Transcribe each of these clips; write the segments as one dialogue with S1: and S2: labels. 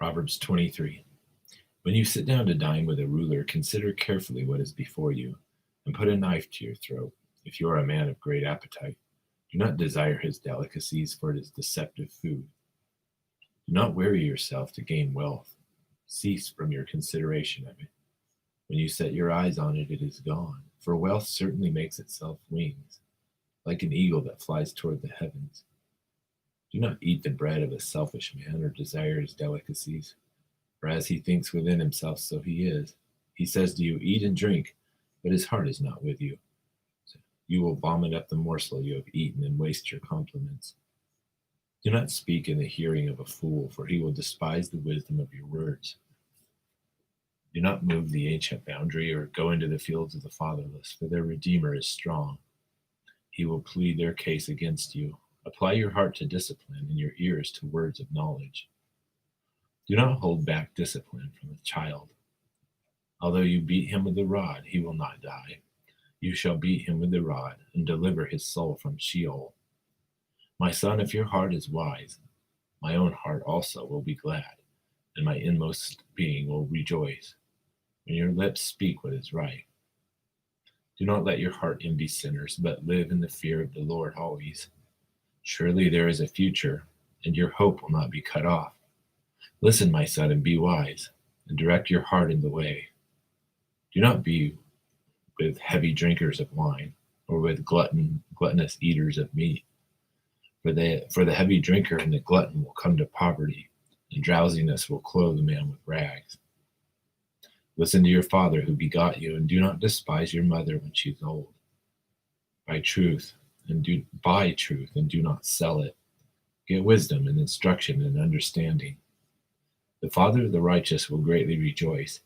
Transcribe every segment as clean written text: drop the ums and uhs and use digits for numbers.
S1: Proverbs 23. When you sit down to dine with a ruler, consider carefully what is before you, and put a knife to your throat. If you are a man of great appetite, do not desire his delicacies, for it is deceptive food. Do not weary yourself to gain wealth. Cease from your consideration of it. When you set your eyes on it, it is gone. For wealth certainly makes itself wings, like an eagle that flies toward the heavens. Do not eat the bread of a selfish man, or desire his delicacies. For as he thinks within himself, so he is. He says to you, eat and drink, but his heart is not with you. So you will vomit up the morsel you have eaten and waste your compliments. Do not speak in the hearing of a fool, for he will despise the wisdom of your words. Do not move the ancient boundary, or go into the fields of the fatherless, for their Redeemer is strong. He will plead their case against you. Apply your heart to discipline, and your ears to words of knowledge. Do not hold back discipline from a child. Although you beat him with the rod, he will not die. You shall beat him with the rod, and deliver his soul from Sheol. My son, if your heart is wise, my own heart also will be glad, and my inmost being will rejoice, when your lips speak what is right. Do not let your heart envy sinners, but live in the fear of the Lord always. Surely there is a future, and your hope will not be cut off. Listen, my son, and be wise, and direct your heart in the way. Do not be with heavy drinkers of wine, or with gluttonous eaters of meat. For the heavy drinker and the glutton will come to poverty, and drowsiness will clothe a man with rags. Listen to your father who begot you, and do not despise your mother when she is old. Buy truth, and do not sell it. Get wisdom and instruction and understanding. The father of the righteous will greatly rejoice,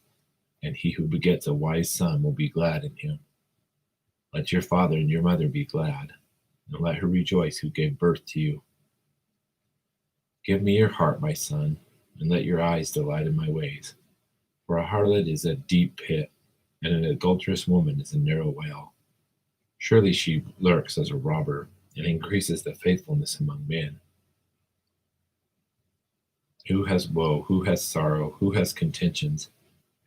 S1: and he who begets a wise son will be glad in him. Let your father and your mother be glad, and let her rejoice who gave birth to you. Give me your heart, my son, and let your eyes delight in my ways. For a harlot is a deep pit, and an adulterous woman is a narrow well. Surely she lurks as a robber, and increases the faithfulness among men. Who has woe? Who has sorrow? Who has contentions?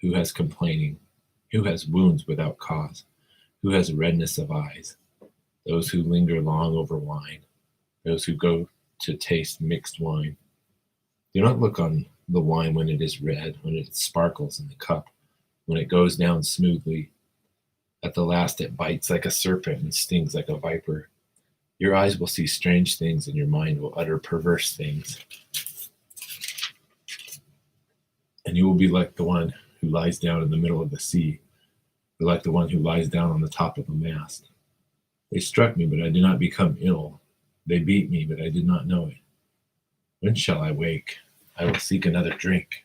S1: Who has complaining? Who has wounds without cause? Who has redness of eyes? Those who linger long over wine, those who go to taste mixed wine. Do not look on the wine when it is red, when it sparkles in the cup, when it goes down smoothly. At the last it bites like a serpent and stings like a viper. Your eyes will see strange things, and your mind will utter perverse things. And you will be like the one who lies down in the middle of the sea, or like the one who lies down on the top of a mast. They struck me, but I did not become ill. They beat me, but I did not know it. When shall I wake? I will seek another drink.